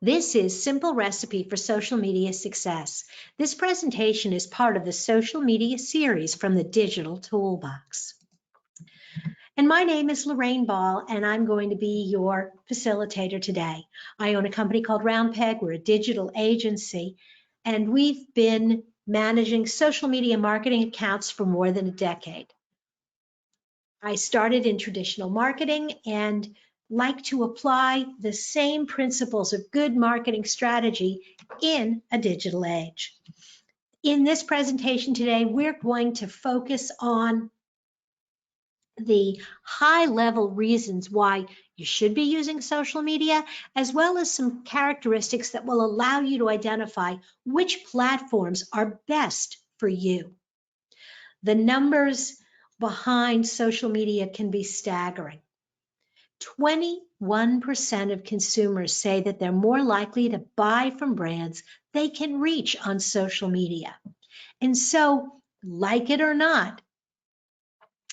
This is Simple Recipe for Social Media Success. This presentation is part of the social media series from the Digital Toolbox. And my name is Lorraine Ball, and I'm going to be your facilitator today. I own a company called Round Peg. We're a digital agency, and we've been managing social media marketing accounts for more than a decade. I started in traditional marketing and like to apply the same principles of good marketing strategy in a digital age. In this presentation today, we're going to focus on the high-level reasons why you should be using social media, as well as some characteristics that will allow you to identify which platforms are best for you. The numbers behind social media can be staggering. 21% of consumers say that they're more likely to buy from brands they can reach on social media. And so, like it or not,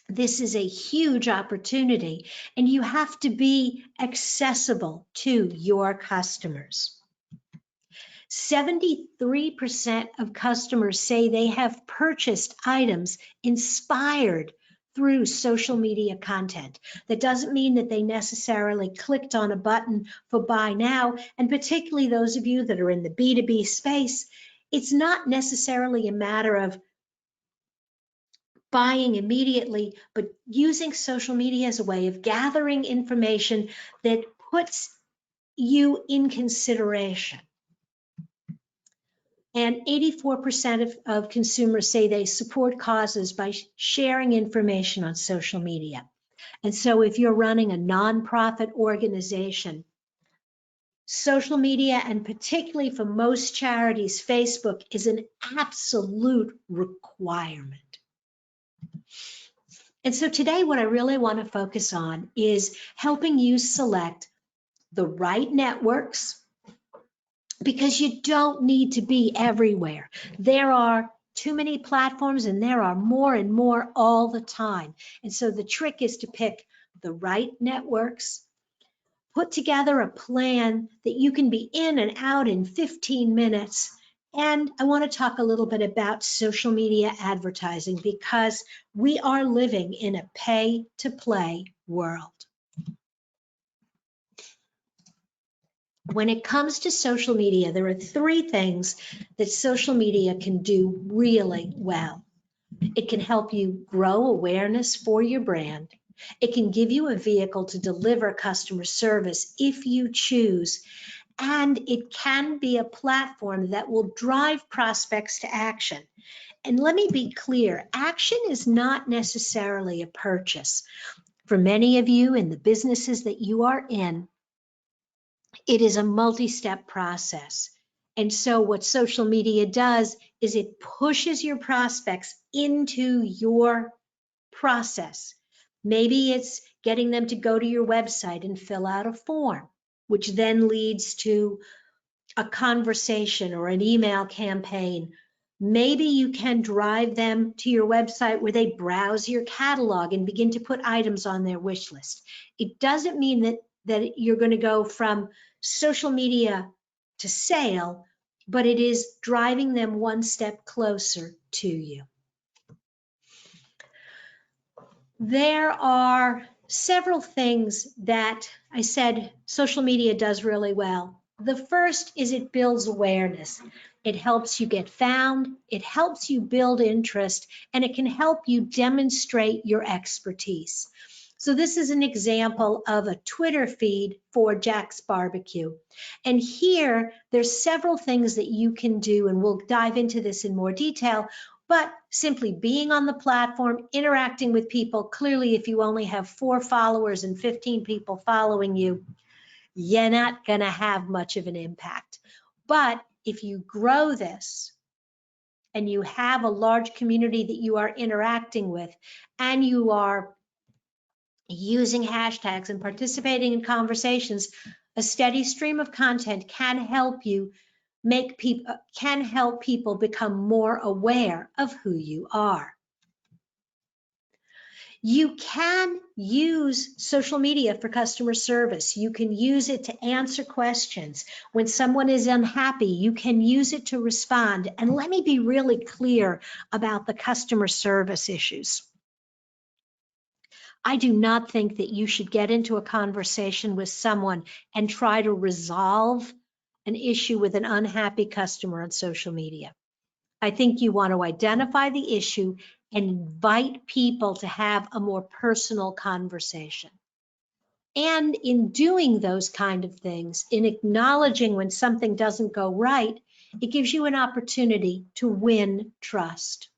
this is a huge opportunity, and you have to be accessible to your customers. 73% of customers say they have purchased items inspired through social media content. That doesn't mean that they necessarily clicked on a button for buy now, and particularly those of you that are in the B2B space, it's not necessarily a matter of buying immediately, but using social media as a way of gathering information that puts you in consideration. And 84% of consumers say they support causes by sharing information on social media. And so if you're running a nonprofit organization, social media, and particularly for most charities, Facebook is an absolute requirement. And so today what I really want to focus on is helping you select the right networks, because you don't need to be everywhere. There are too many platforms, and there are more and more all the time. And so the trick is to pick the right networks, put together a plan that you can be in and out in 15 minutes. And I want to talk a little bit about social media advertising, because we are living in a pay-to-play world. When it comes to social media, there are three things that social media can do really well. It can help you grow awareness for your brand. It can give you a vehicle to deliver customer service if you choose. And it can be a platform that will drive prospects to action. And let me be clear, action is not necessarily a purchase. For many of you in the businesses that you are in, it is a multi-step process. And so what social media does is it pushes your prospects into your process. Maybe it's getting them to go to your website and fill out a form, which then leads to a conversation or an email campaign. Maybe you can drive them to your website where they browse your catalog and begin to put items on their wish list. It doesn't mean that you're going to go from social media to sale, but it is driving them one step closer to you. There are several things that I said social media does really well. The first is it builds awareness. It helps you get found, it helps you build interest, and it can help you demonstrate your expertise. So this is an example of a Twitter feed for Jack's Barbecue. And here, there's several things that you can do, and we'll dive into this in more detail, but simply being on the platform, interacting with people. Clearly, if you only have 4 followers and 15 people following you, you're not gonna have much of an impact. But if you grow this, and you have a large community that you are interacting with, and you are using hashtags and participating in conversations, a steady stream of content can help you help people become more aware of who you are. You can use social media for customer service. You can use it to answer questions. When someone is unhappy, you can use it to respond. And let me be really clear about the customer service issues. I do not think that you should get into a conversation with someone and try to resolve an issue with an unhappy customer on social media. I think you want to identify the issue and invite people to have a more personal conversation. And in doing those kind of things, in acknowledging when something doesn't go right, it gives you an opportunity to win trust.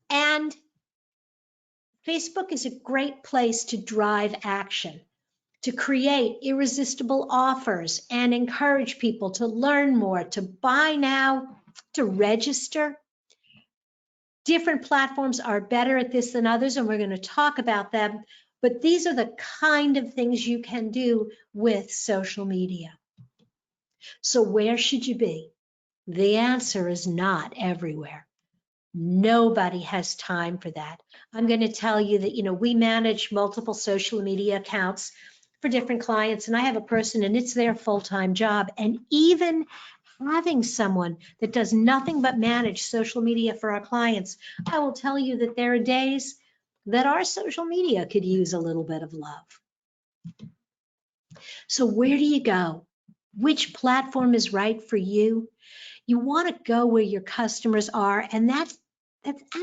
And Facebook is a great place to drive action, to create irresistible offers and encourage people to learn more, to buy now, to register. Different platforms are better at this than others, and we're going to talk about them. But these are the kind of things you can do with social media. So where should you be? The answer is not everywhere. Nobody has time for that. I'm going to tell you that, we manage multiple social media accounts for different clients, and I have a person and it's their full-time job. And even having someone that does nothing but manage social media for our clients, I will tell you that there are days that our social media could use a little bit of love. So where do you go? Which platform is right for you? You want to go where your customers are, and that's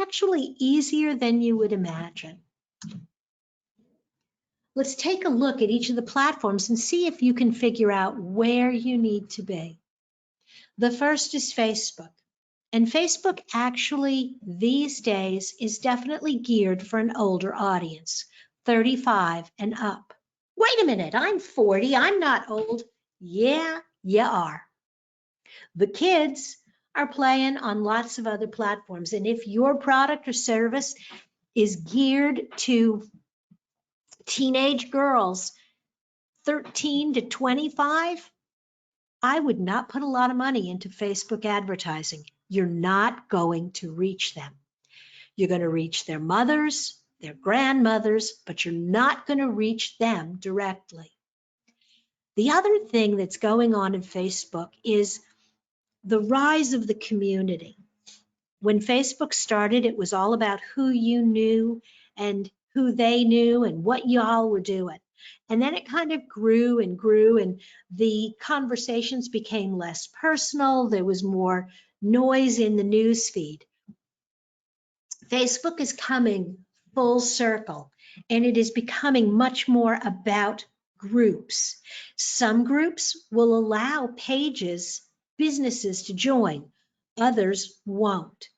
actually easier than you would imagine. Let's take a look at each of the platforms and see if you can figure out where you need to be. The first is Facebook. And Facebook actually these days is definitely geared for an older audience, 35 and up. Wait a minute, I'm 40, I'm not old. Yeah, you are. The kids are playing on lots of other platforms. And if your product or service is geared to teenage girls 13 to 25, I would not put a lot of money into Facebook advertising. You're not going to reach them. You're going to reach their mothers, their grandmothers, but you're not going to reach them directly. The other thing that's going on in Facebook is the rise of the community. When Facebook started, it was all about who you knew and who they knew and what y'all were doing. And then it kind of grew and grew, and the conversations became less personal. There was more noise in the news feed. Facebook is coming full circle, and it is becoming much more about groups. Some groups will allow pages, businesses to join, others won't.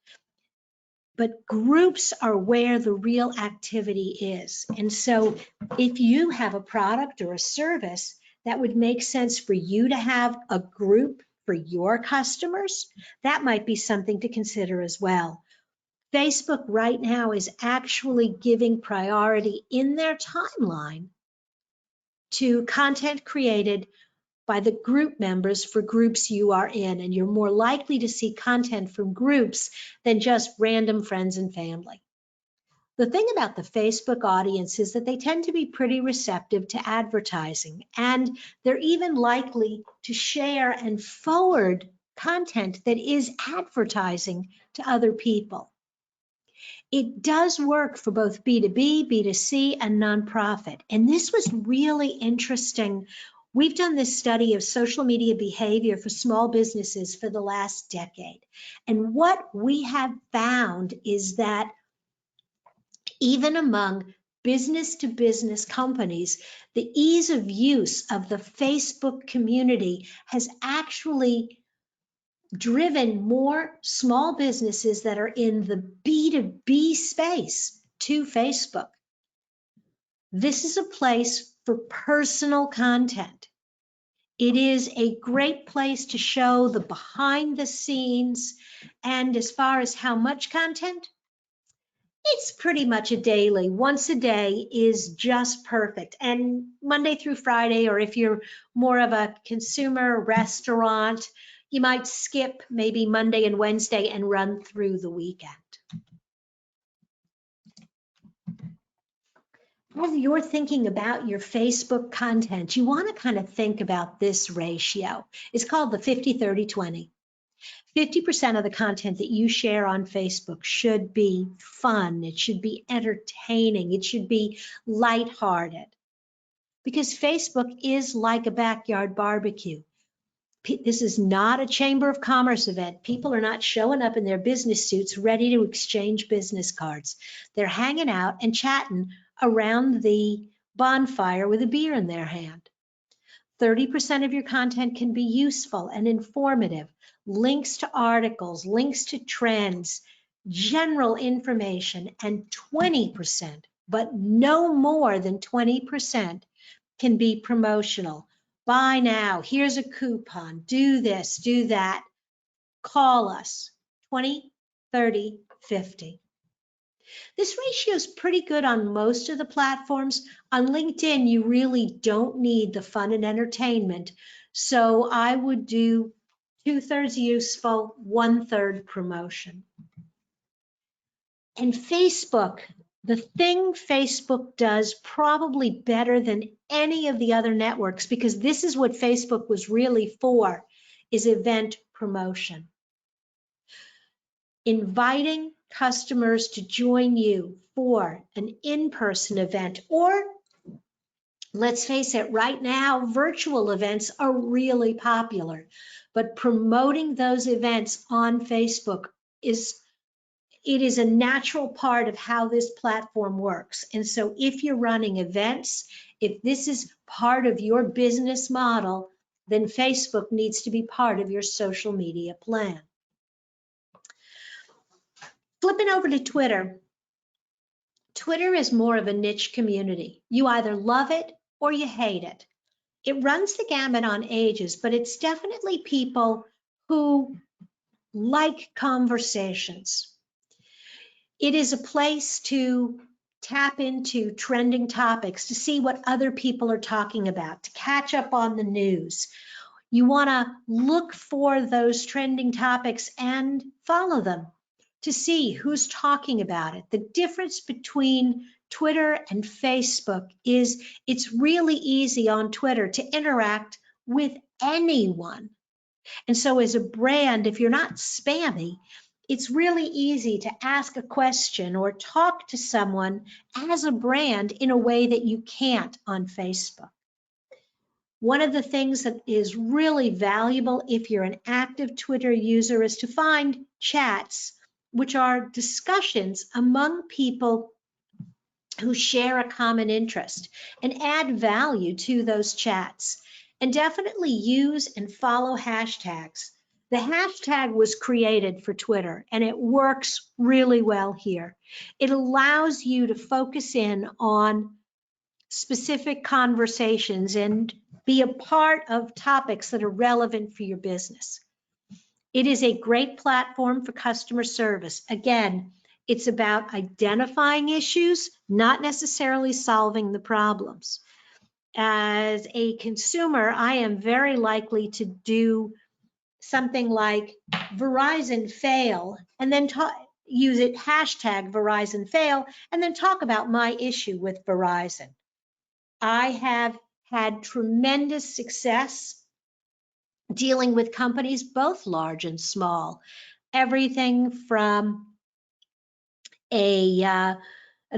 But groups are where the real activity is. And so if you have a product or a service that would make sense for you to have a group for your customers, that might be something to consider as well. Facebook right now is actually giving priority in their timeline to content created by the group members for groups you are in, and you're more likely to see content from groups than just random friends and family. The thing about the Facebook audience is that they tend to be pretty receptive to advertising, and they're even likely to share and forward content that is advertising to other people. It does work for both B2B, B2C, and nonprofit. And this was really interesting. We've done this study of social media behavior for small businesses for the last decade. And what we have found is that even among business-to-business companies, the ease of use of the Facebook community has actually driven more small businesses that are in the B2B space to Facebook. This is a place for personal content. It is a great place to show the behind the scenes, and as far as how much content, it's pretty much a daily. Once a day is just perfect. And Monday through Friday, or if you're more of a consumer restaurant, you might skip maybe Monday and Wednesday and run through the weekend. as you're thinking about your Facebook content, you want to kind of think about this ratio. It's called the 50-30-20. 50% of the content that you share on Facebook should be fun. It should be entertaining. It should be lighthearted. Because Facebook is like a backyard barbecue. This is not a Chamber of Commerce event. People are not showing up in their business suits ready to exchange business cards. They're hanging out and chatting around the bonfire with a beer in their hand. 30% of your content can be useful and informative. Links to articles, links to trends, general information, and 20%, but no more than 20%, can be promotional. Buy now, here's a coupon, do this, do that. Call us, 20, 30, 50. This ratio is pretty good on most of the platforms. On LinkedIn, you really don't need the fun and entertainment. So I would do 2/3 useful, 1/3 promotion. And Facebook, the thing Facebook does probably better than any of the other networks, because this is what Facebook was really for, is event promotion. Inviting customers to join you for an in-person event, or let's face it, right now, virtual events are really popular, but promoting those events on Facebook is a natural part of how this platform works. And so if you're running events, if this is part of your business model, then Facebook needs to be part of your social media plan. Flipping over to Twitter. Twitter is more of a niche community. You either love it or you hate it. It runs the gamut on ages, but it's definitely people who like conversations. It is a place to tap into trending topics, to see what other people are talking about, to catch up on the news. You want to look for those trending topics and follow them to see who's talking about it. The difference between Twitter and Facebook is it's really easy on Twitter to interact with anyone. And so as a brand, if you're not spammy, it's really easy to ask a question or talk to someone as a brand in a way that you can't on Facebook. One of the things that is really valuable if you're an active Twitter user is to find chats, which are discussions among people who share a common interest, and add value to those chats. And definitely use and follow hashtags. The hashtag was created for Twitter, and it works really well here. It allows you to focus in on specific conversations and be a part of topics that are relevant for your business. It is a great platform for customer service. Again, it's about identifying issues, not necessarily solving the problems. As a consumer, I am very likely to do something like Verizon fail, and then use it, hashtag Verizon fail, and then talk about my issue with Verizon. I have had tremendous success dealing with companies, both large and small. Everything from an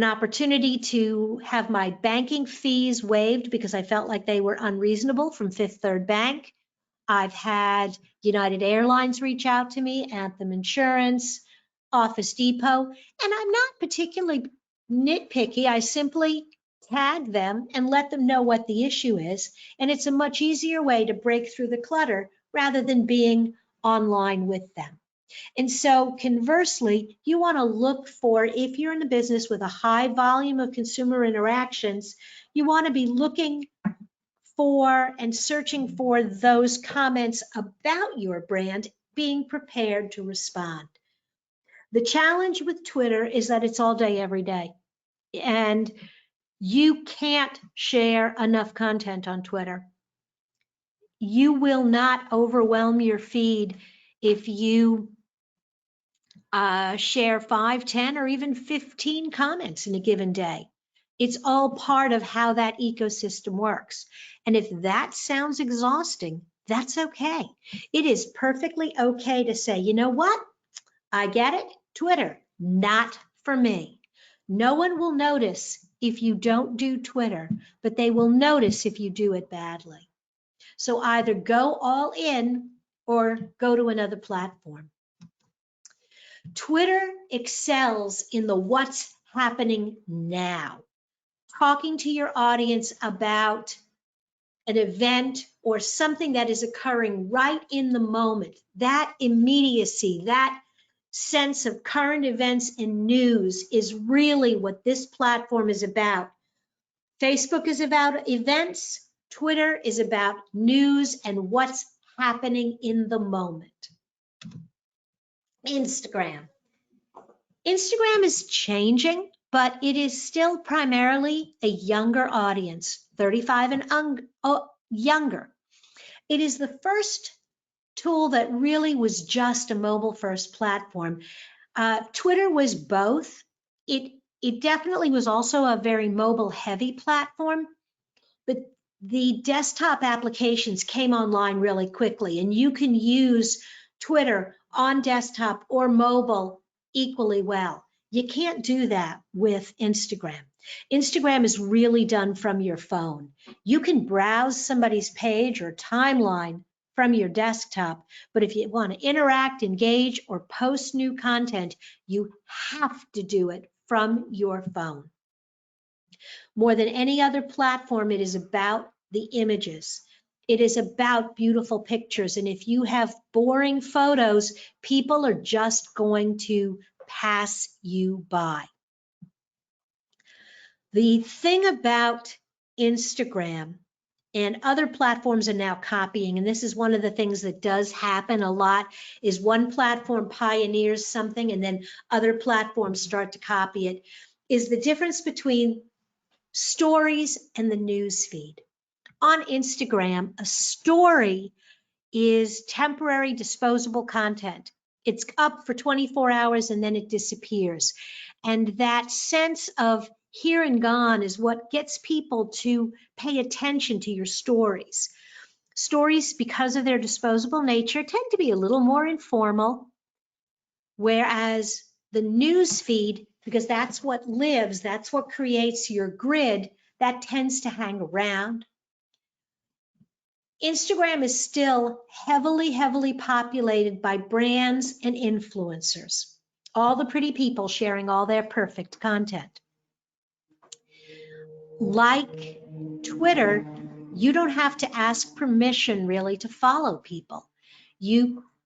opportunity to have my banking fees waived because I felt like they were unreasonable from Fifth Third Bank. I've had United Airlines reach out to me, Anthem Insurance, Office Depot, and I'm not particularly nitpicky. I simply tag them and let them know what the issue is. And it's a much easier way to break through the clutter rather than being online with them. And so conversely, you want to look for, if you're in a business with a high volume of consumer interactions, you want to be looking for and searching for those comments about your brand, being prepared to respond. The challenge with Twitter is that it's all day, every day. And you can't share enough content on Twitter. You will not overwhelm your feed if you share 5, 10, or even 15 comments in a given day. It's all part of how that ecosystem works. And if that sounds exhausting, that's okay. It is perfectly okay to say, you know what? I get it. Twitter, not for me. No one will notice if you don't do Twitter, but they will notice if you do it badly. So either go all in or go to another platform. Twitter excels in the what's happening now. Talking to your audience about an event or something that is occurring right in the moment. That immediacy, that sense of current events and news is really what this platform is about. Facebook is about events. Twitter is about news and what's happening in the moment. Instagram. Instagram is changing, but it is still primarily a younger audience, 35 and younger. It is the first tool that really was just a mobile first platform. Twitter was both. It definitely was also a very mobile heavy platform, but the desktop applications came online really quickly, and you can use Twitter on desktop or mobile equally well. You can't do that with Instagram. Instagram is really done from your phone. You can browse somebody's page or timeline from your desktop, but if you want to interact, engage, or post new content, you have to do it from your phone. More than any other platform, it is about the images. It is about beautiful pictures. And if you have boring photos, people are just going to pass you by. The thing about Instagram, and other platforms are now copying, and this is one of the things that does happen a lot, is one platform pioneers something and then other platforms start to copy it, is the difference between stories and the news feed. On Instagram, a story is temporary disposable content. It's up for 24 hours and then it disappears. And that sense of here and gone is what gets people to pay attention to your stories. Stories, because of their disposable nature, tend to be a little more informal, whereas the news feed, because that's what lives, that's what creates your grid, that tends to hang around. Instagram is still heavily populated by brands and influencers. All the pretty people sharing all their perfect content. Like Twitter, you don't have to ask permission really to follow people.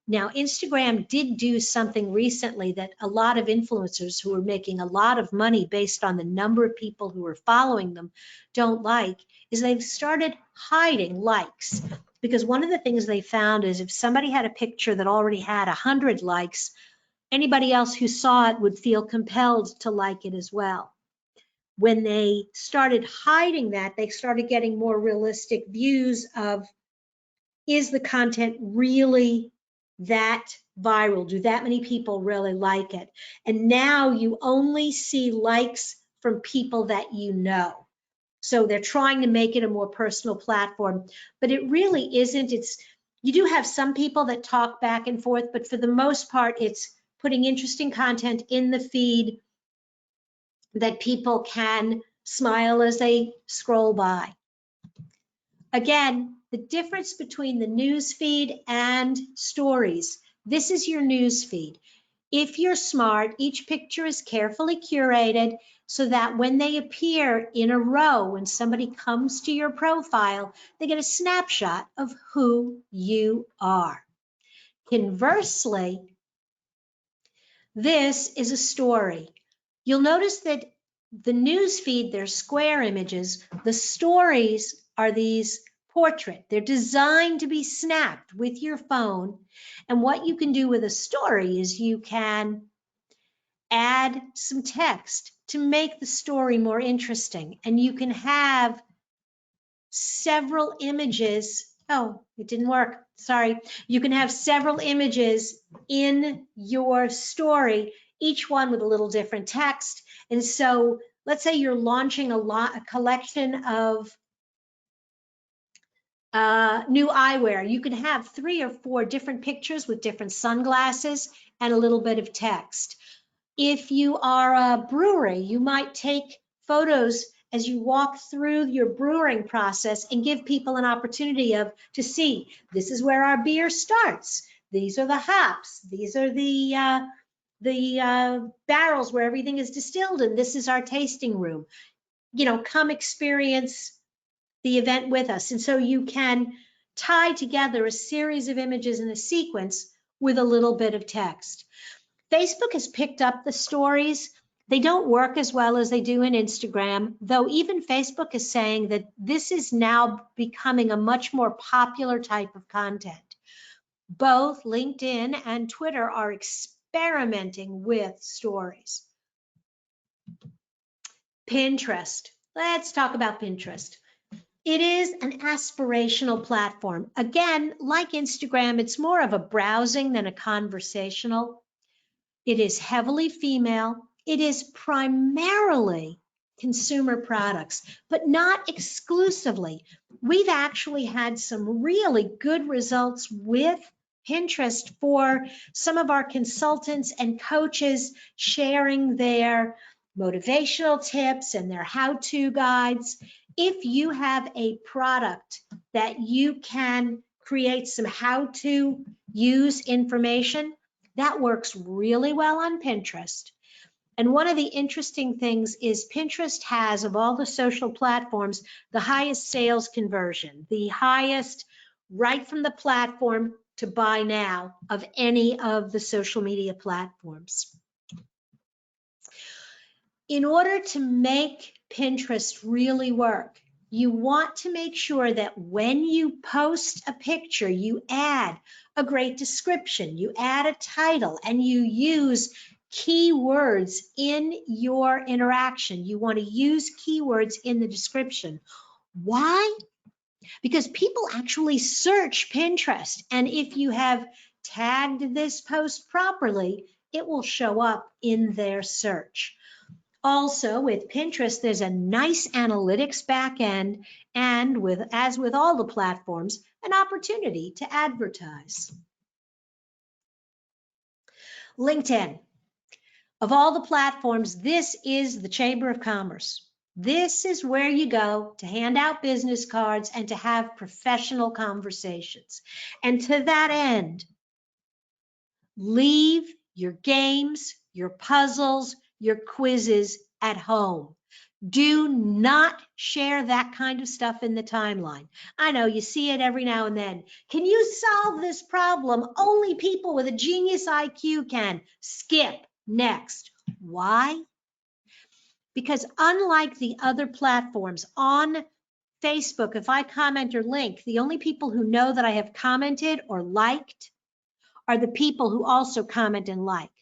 Now, Instagram did do something recently that a lot of influencers who are making a lot of money based on the number of people who are following them don't like, is they've started hiding likes. Because one of the things they found is if somebody had a picture that already had 100 likes, anybody else who saw it would feel compelled to like it as well. When they started hiding that, they started getting more realistic views of, is the content really that viral? Do that many people really like it? And now you only see likes from people that you know. So they're trying to make it a more personal platform, but it really isn't. You do have some people that talk back and forth, but for the most part, it's putting interesting content in the feed that people can smile as they scroll by. Again, the difference between the news feed and stories. This is your news feed. If you're smart, each picture is carefully curated so that when they appear in a row, when somebody comes to your profile, they get a snapshot of who you are. Conversely, this is a story. You'll notice that the news feed, they're square images. The stories are these portrait. They're designed to be snapped with your phone. And what you can do with a story is you can add some text to make the story more interesting. And you can have several images. Oh, it didn't work. Sorry. You can have several images in your story, each one with a little different text. And so let's say you're launching a collection of new eyewear. You can have 3 or 4 different pictures with different sunglasses and a little bit of text. If you are a brewery, you might take photos as you walk through your brewing process and give people an opportunity to see, this is where our beer starts. These are the hops. These are the barrels where everything is distilled, and this is our tasting room. You know, come experience the event with us. And so you can tie together a series of images in a sequence with a little bit of text. Facebook has picked up the stories. They don't work as well as they do in Instagram, though even Facebook is saying that this is now becoming a much more popular type of content. Both LinkedIn and Twitter are experimenting with stories. Pinterest. Let's talk about Pinterest. It is an aspirational platform. Again, like Instagram, it's more of a browsing than a conversational. It is heavily female. It is primarily consumer products, but not exclusively. We've actually had some really good results with Pinterest for some of our consultants and coaches sharing their motivational tips and their how-to guides. If you have a product that you can create some how-to use information, that works really well on Pinterest. And one of the interesting things is Pinterest has, of all the social platforms, the highest sales conversion, the highest right from the platform to buy now of any of the social media platforms. In order to make Pinterest really work, you want to make sure that when you post a picture, you add a great description, you add a title, and you use keywords in your interaction. You want to use keywords in the description. Why? Because people actually search Pinterest, and if you have tagged this post properly, it will show up in their search. Also, with Pinterest, there's a nice analytics back end, and as with all the platforms, an opportunity to advertise. LinkedIn. Of all the platforms, this is the Chamber of Commerce. This is where you go to hand out business cards and to have professional conversations. And to that end, leave your games, your puzzles, your quizzes at home. Do not share that kind of stuff in the timeline. I know you see it every now and then. Can you solve this problem? Only people with a genius IQ can. Skip. Next. Why? Because unlike the other platforms, on Facebook, if I comment or link, the only people who know that I have commented or liked are the people who also comment and like.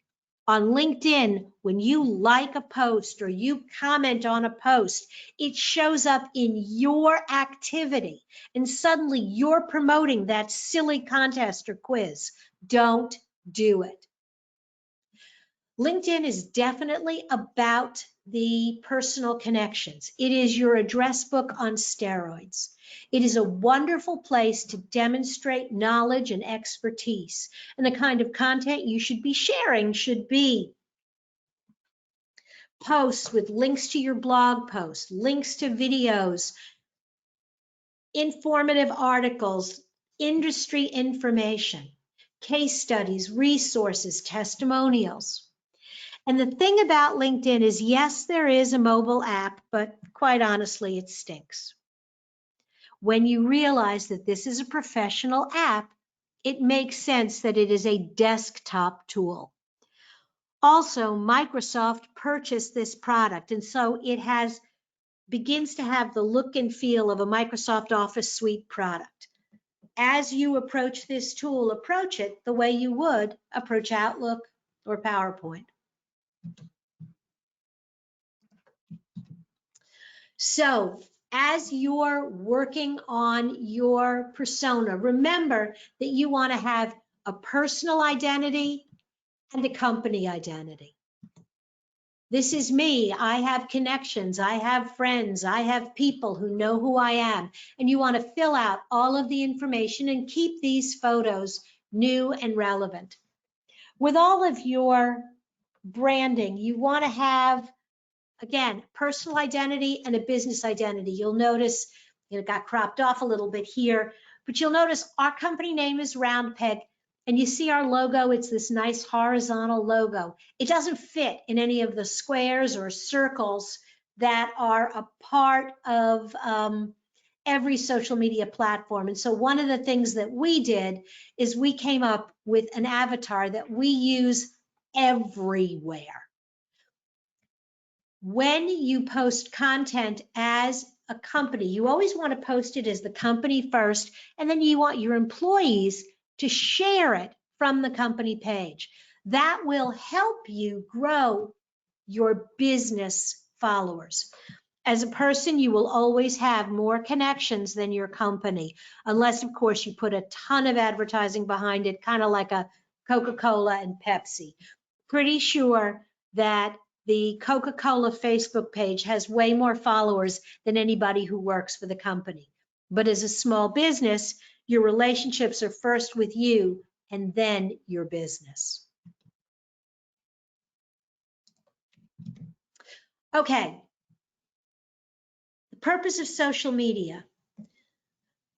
On LinkedIn, when you like a post or you comment on a post, it shows up in your activity, and suddenly you're promoting that silly contest or quiz. Don't do it. LinkedIn is definitely about the personal connections. It is your address book on steroids. It is a wonderful place to demonstrate knowledge and expertise. And the kind of content you should be sharing should be posts with links to your blog posts, links to videos, informative articles, industry information, case studies, resources, testimonials. And the thing about LinkedIn is, yes, there is a mobile app, but quite honestly, it stinks. When you realize that this is a professional app, it makes sense that it is a desktop tool. Also, Microsoft purchased this product, and so it begins to have the look and feel of a Microsoft Office Suite product. As you approach this tool, approach it the way you would approach Outlook or PowerPoint. So as you're working on your persona, remember that you want to have a personal identity and a company identity. This is me. I have connections. I have friends. I have people who know who I am. And you want to fill out all of the information and keep these photos new and relevant. With all of your branding, you want to have, again, personal identity and a business identity. You'll notice it got cropped off a little bit here, but you'll notice our company name is Round Peg, and you see our logo, it's this nice horizontal logo. It doesn't fit in any of the squares or circles that are a part of every social media platform. And so one of the things that we did is we came up with an avatar that we use everywhere. When you post content as a company, you always want to post it as the company first, and then you want your employees to share it from the company page. That will help you grow your business followers. As a person, you will always have more connections than your company, unless, of course, you put a ton of advertising behind it, kind of like a Coca-Cola and Pepsi. Pretty sure that the Coca-Cola Facebook page has way more followers than anybody who works for the company. But as a small business, your relationships are first with you and then your business. Okay. The purpose of social media.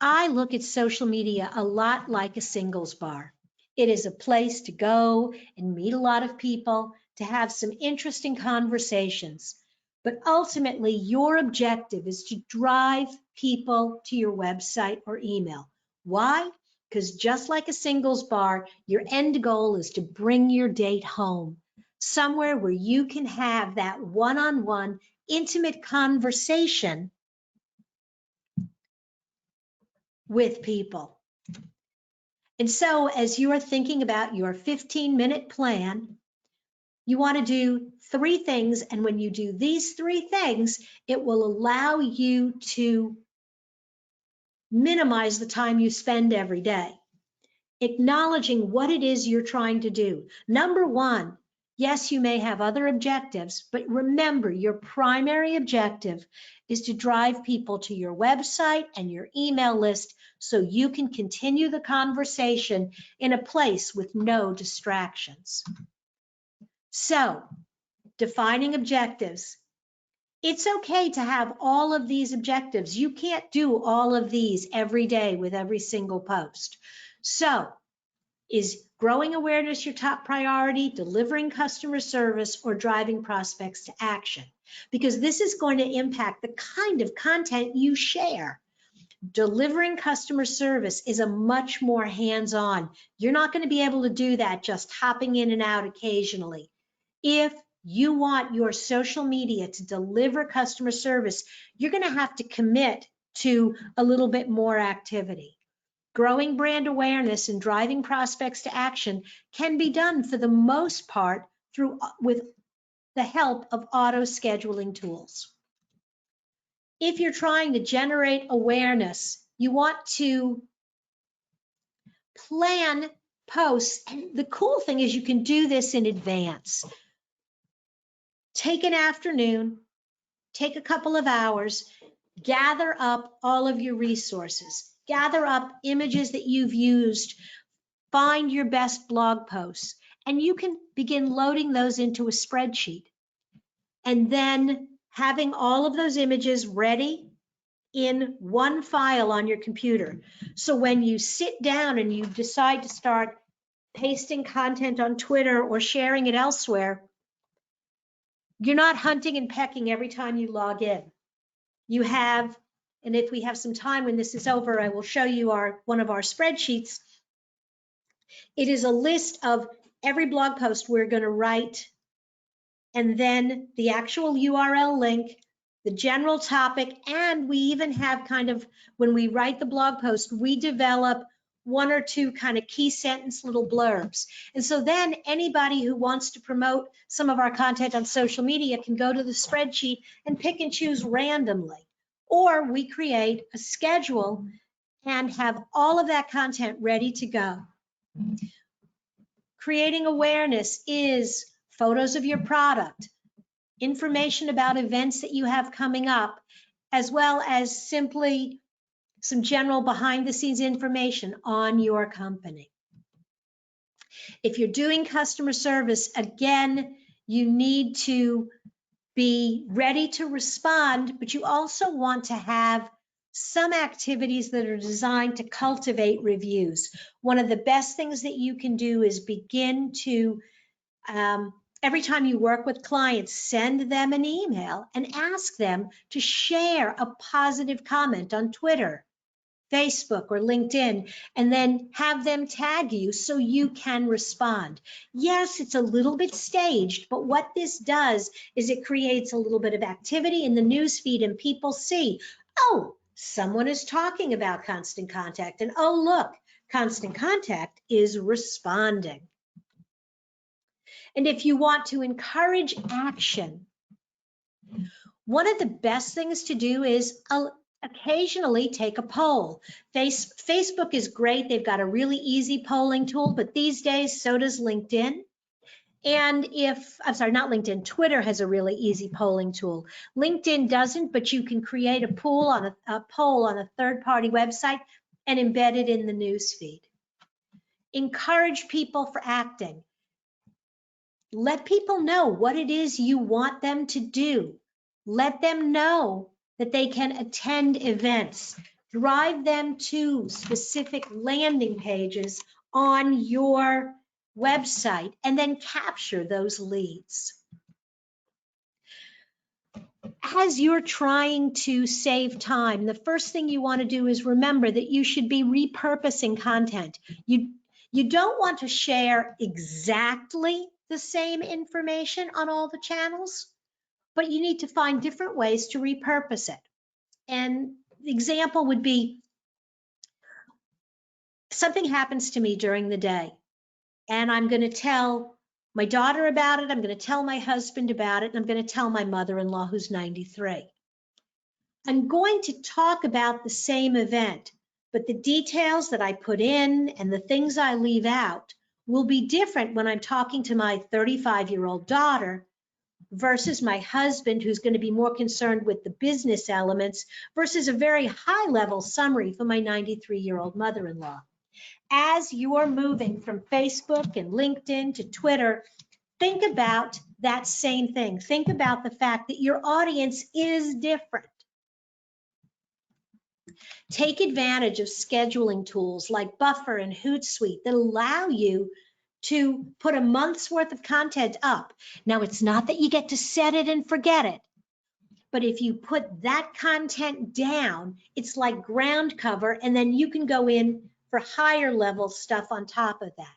I look at social media a lot like a singles bar. It is a place to go and meet a lot of people, to have some interesting conversations. But ultimately, your objective is to drive people to your website or email. Why? Because just like a singles bar, your end goal is to bring your date home, somewhere where you can have that one-on-one intimate conversation with people. And so as you are thinking about your 15-minute plan, you want to do 3 things. And when you do these 3 things, it will allow you to minimize the time you spend every day. Acknowledging what it is you're trying to do. Number 1, yes, you may have other objectives, but remember your primary objective is to drive people to your website and your email list so you can continue the conversation in a place with no distractions. So, defining objectives. It's okay to have all of these objectives. You can't do all of these every day with every single post. So, is growing awareness your top priority, delivering customer service, or driving prospects to action? Because this is going to impact the kind of content you share. Delivering customer service is a much more hands-on. You're not going to be able to do that just hopping in and out occasionally. If you want your social media to deliver customer service, you're going to have to commit to a little bit more activity. Growing brand awareness and driving prospects to action can be done for the most part with the help of auto scheduling tools. If you're trying to generate awareness, you want to plan posts. And the cool thing is you can do this in advance. Take an afternoon, take a couple of hours, gather up all of your resources, gather up images that you've used, find your best blog posts, and you can begin loading those into a spreadsheet. And then having all of those images ready in one file on your computer. So when you sit down and you decide to start pasting content on Twitter or sharing it elsewhere, you're not hunting and pecking every time you log in. You have, and if we have some time when this is over, I will show you one of our spreadsheets. It is a list of every blog post we're going to write, and then the actual URL link, the general topic, and we even have kind of, when we write the blog post, we develop 1 or 2 kind of key sentence little blurbs. And so then anybody who wants to promote some of our content on social media can go to the spreadsheet and pick and choose randomly. Or we create a schedule and have all of that content ready to go. Creating awareness is photos of your product, information about events that you have coming up, as well as simply some general behind the scenes information on your company. If you're doing customer service, again, you need to be ready to respond, but you also want to have some activities that are designed to cultivate reviews. One of the best things that you can do is begin to, every time you work with clients, send them an email and ask them to share a positive comment on Twitter, Facebook, or LinkedIn, and then have them tag you so you can respond. Yes, it's a little bit staged, but what this does is it creates a little bit of activity in the newsfeed, and people see, oh, someone is talking about Constant Contact, and oh, look, Constant Contact is responding. And if you want to encourage action, one of the best things to do is occasionally take a poll. Facebook is great. They've got a really easy polling tool, but these days, so does LinkedIn. And not LinkedIn, Twitter has a really easy polling tool. LinkedIn doesn't, but you can create a poll on a third-party website and embed it in the newsfeed. Encourage people for acting. Let people know what it is you want them to do. Let them know that they can attend events. Drive them to specific landing pages on your website and then capture those leads. As you're trying to save time, the first thing you want to do is remember that you should be repurposing content. You don't want to share exactly the same information on all the channels, but you need to find different ways to repurpose it. And the example would be, something happens to me during the day, and I'm going to tell my daughter about it, I'm going to tell my husband about it, and I'm going to tell my mother-in-law who's 93. I'm going to talk about the same event, but the details that I put in and the things I leave out will be different when I'm talking to my 35-year-old daughter versus my husband, who's going to be more concerned with the business elements, versus a very high-level summary for my 93-year-old mother-in-law. As you're moving from Facebook and LinkedIn to Twitter, think about that same thing. Think about the fact that your audience is different. Take advantage of scheduling tools like Buffer and Hootsuite that allow you to put a month's worth of content up. Now, it's not that you get to set it and forget it, but if you put that content down, it's like ground cover, and then you can go in for higher level stuff on top of that.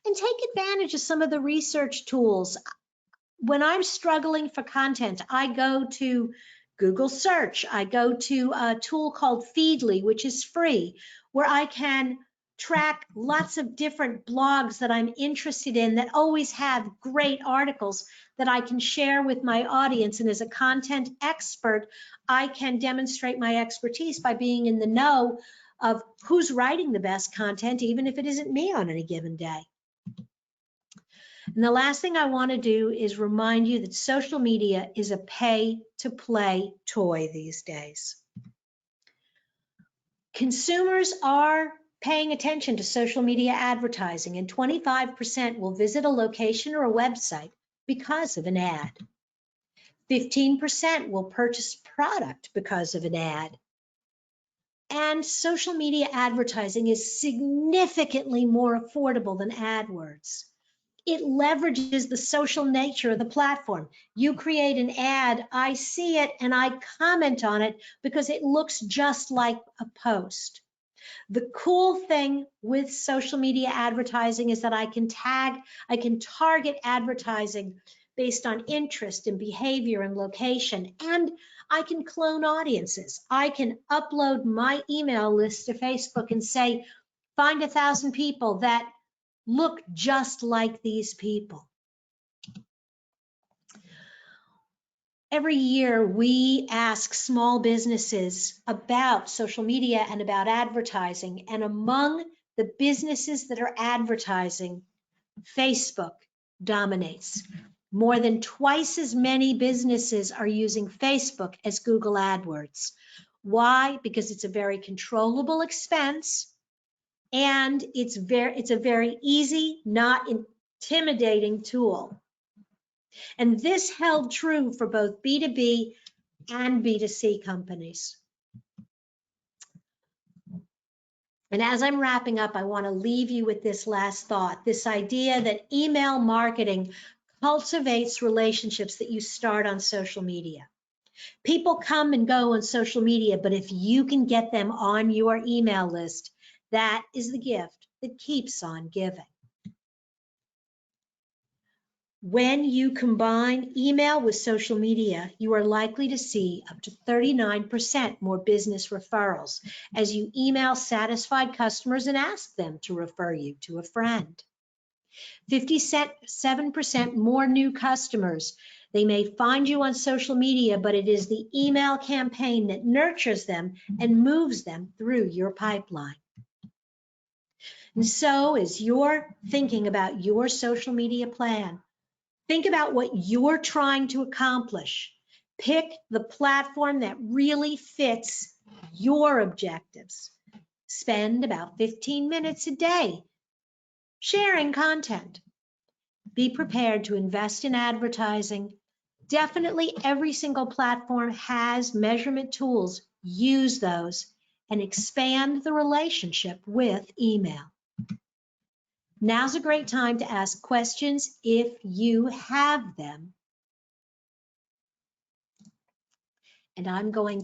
And take advantage of some of the research tools. When I'm struggling for content, I go to Google search. I go to a tool called Feedly, which is free, where I can track lots of different blogs that I'm interested in that always have great articles that I can share with my audience. And as a content expert, I can demonstrate my expertise by being in the know of who's writing the best content, even if it isn't me on any given day. And the last thing I want to do is remind you that social media is a pay-to-play toy these days. Consumers are paying attention to social media advertising, and 25% will visit a location or a website because of an ad. 15% will purchase product because of an ad. And social media advertising is significantly more affordable than AdWords. It leverages the social nature of the platform. You create an ad, I see it, and I comment on it because it looks just like a post. The cool thing with social media advertising is that I can target advertising based on interest and behavior and location, and I can clone audiences. I can upload my email list to Facebook and say, find 1,000 people that look just like these people. Every year, we ask small businesses about social media and about advertising. And among the businesses that are advertising, Facebook dominates. More than twice as many businesses are using Facebook as Google AdWords. Why? Because it's a very controllable expense, and it's a very easy, not intimidating tool. And this held true for both B2B and B2C companies. And as I'm wrapping up, I want to leave you with this last thought, this idea that email marketing cultivates relationships that you start on social media. People come and go on social media, but if you can get them on your email list, that is the gift that keeps on giving. When you combine email with social media, you are likely to see up to 39% more business referrals as you email satisfied customers and ask them to refer you to a friend. 57% more new customers. They may find you on social media, but it is the email campaign that nurtures them and moves them through your pipeline. And so as you're thinking about your social media plan, think about what you're trying to accomplish. Pick the platform that really fits your objectives. Spend about 15 minutes a day sharing content. Be prepared to invest in advertising. Definitely every single platform has measurement tools. Use those and expand the relationship with email. Now's a great time to ask questions if you have them. And I'm going to